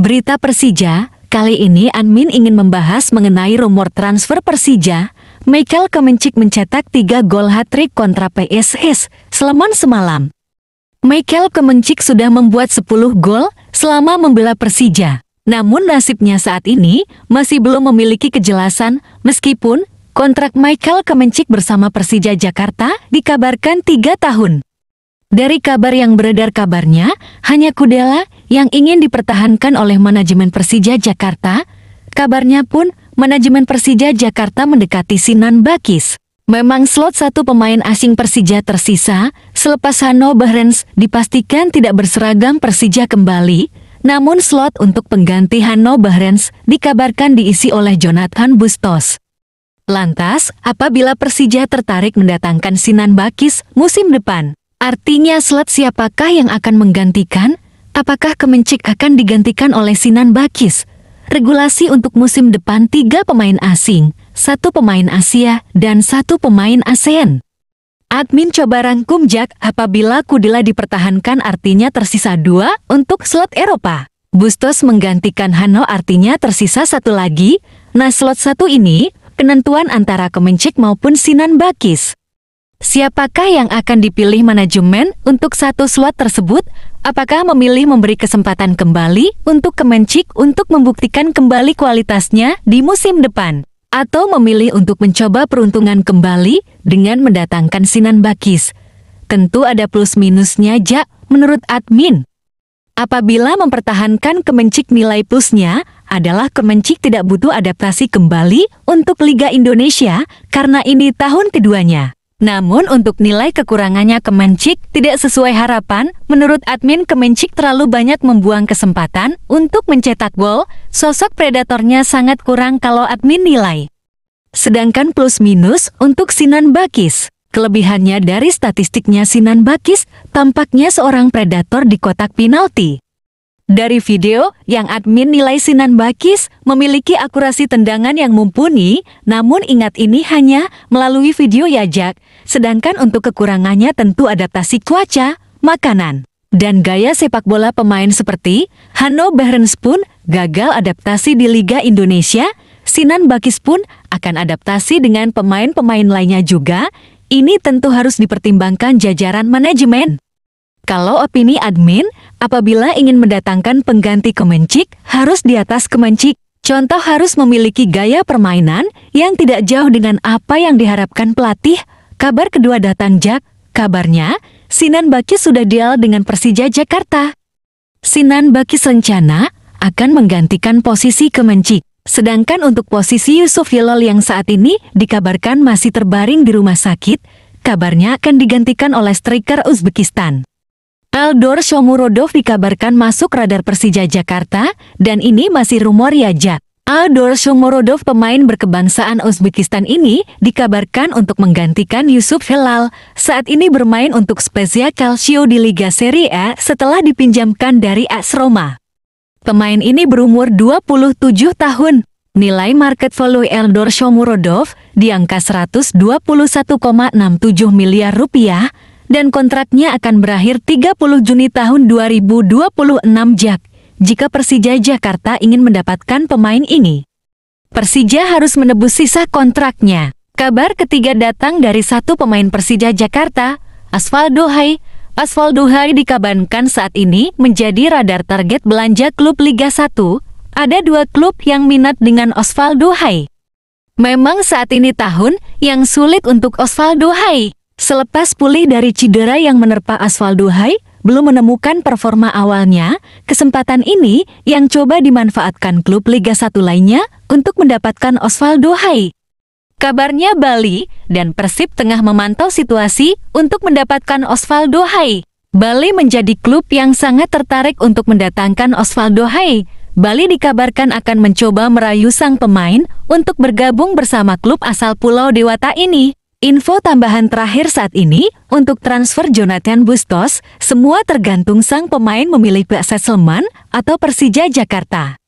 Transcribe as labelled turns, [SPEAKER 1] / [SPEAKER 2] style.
[SPEAKER 1] Berita Persija, kali ini admin ingin membahas mengenai rumor transfer Persija. Michael Kemencik mencetak 3 gol hat-trick kontra PSS Sleman semalam. Michael Kemencik sudah membuat 10 gol selama membela Persija. Namun nasibnya saat ini masih belum memiliki kejelasan meskipun kontrak Michael Kemencik bersama Persija Jakarta dikabarkan 3 tahun. Dari kabar yang beredar kabarnya, hanya Kudela yang ingin dipertahankan oleh manajemen Persija Jakarta. Kabarnya pun, manajemen Persija Jakarta mendekati Sinan Bakis. Memang slot 1 pemain asing Persija tersisa, selepas Hanno Behrens dipastikan tidak berseragam Persija kembali, namun slot untuk pengganti Hanno Behrens dikabarkan diisi oleh Jonathan Bustos. Lantas, apabila Persija tertarik mendatangkan Sinan Bakis musim depan? Artinya slot siapakah yang akan menggantikan? Apakah Kemencik akan digantikan oleh Sinan Bakis? Regulasi untuk musim depan 3 pemain asing, 1 pemain Asia, dan 1 pemain ASEAN. Admin coba rangkum Jak, apabila Kudela dipertahankan artinya tersisa 2 untuk slot Eropa. Bustos menggantikan Hanno artinya tersisa 1 lagi. Nah slot 1 ini, penentuan antara Kemencik maupun Sinan Bakis. Siapakah yang akan dipilih manajemen untuk 1 slot tersebut? Apakah memilih memberi kesempatan kembali untuk Kemencik untuk membuktikan kembali kualitasnya di musim depan? Atau memilih untuk mencoba peruntungan kembali dengan mendatangkan Sinan Bakis? Tentu ada plus minusnya Jak, menurut admin. Apabila mempertahankan Kemencik, nilai plusnya adalah Kemencik tidak butuh adaptasi kembali untuk Liga Indonesia karena ini tahun keduanya. Namun untuk nilai kekurangannya Kemencik tidak sesuai harapan, menurut admin Kemencik terlalu banyak membuang kesempatan untuk mencetak gol, sosok predatornya sangat kurang kalau admin nilai. Sedangkan plus minus untuk Sinan Bakis, kelebihannya dari statistiknya Sinan Bakis, tampaknya seorang predator di kotak penalti. Dari video yang admin nilai Sinan Bakis memiliki akurasi tendangan yang mumpuni, namun ingat ini hanya melalui video ya Jak. Sedangkan untuk kekurangannya tentu adaptasi cuaca, makanan, dan gaya sepak bola pemain seperti Hanno Behrens pun gagal adaptasi di Liga Indonesia. Sinan Bakis pun akan adaptasi dengan pemain-pemain lainnya juga. Ini tentu harus dipertimbangkan jajaran manajemen. Kalau opini admin, apabila ingin mendatangkan pengganti Kemencik, harus di atas Kemencik. Contoh harus memiliki gaya permainan yang tidak jauh dengan apa yang diharapkan pelatih. Kabar kedua datang Jak, kabarnya Sinan Bakis sudah deal dengan Persija Jakarta. Sinan Bakis rencana akan menggantikan posisi Kemencik. Sedangkan untuk posisi Yusuf Hilal yang saat ini dikabarkan masih terbaring di rumah sakit, kabarnya akan digantikan oleh striker Uzbekistan. Eldor Shomurodov dikabarkan masuk radar Persija Jakarta, dan ini masih rumor ya Jak. Eldor Shomurodov pemain berkebangsaan Uzbekistan ini dikabarkan untuk menggantikan Yusuf Hilal, saat ini bermain untuk Spezia Calcio di Liga Serie A setelah dipinjamkan dari AS Roma. Pemain ini berumur 27 tahun. Nilai market value Eldor Shomurodov di angka 121,67 miliar rupiah, dan kontraknya akan berakhir 30 Juni tahun 2026 Jak. Jika Persija Jakarta ingin mendapatkan pemain ini, Persija harus menebus sisa kontraknya. Kabar ketiga datang dari 1 pemain Persija Jakarta, Osvaldo Hai. Osvaldo Hai dikabarkan saat ini menjadi radar target belanja klub Liga 1. Ada 2 klub yang minat dengan Osvaldo Hai. Memang saat ini tahun yang sulit untuk Osvaldo Hai. Selepas pulih dari cedera yang menerpa Osvaldo Hai, belum menemukan performa awalnya, kesempatan ini yang coba dimanfaatkan klub Liga 1 lainnya untuk mendapatkan Osvaldo Hai. Kabarnya Bali dan Persib tengah memantau situasi untuk mendapatkan Osvaldo Hai. Bali menjadi klub yang sangat tertarik untuk mendatangkan Osvaldo Hai. Bali dikabarkan akan mencoba merayu sang pemain untuk bergabung bersama klub asal Pulau Dewata ini. Info tambahan terakhir saat ini, untuk transfer Jonathan Bustos, semua tergantung sang pemain memilih PSS Sleman atau Persija Jakarta.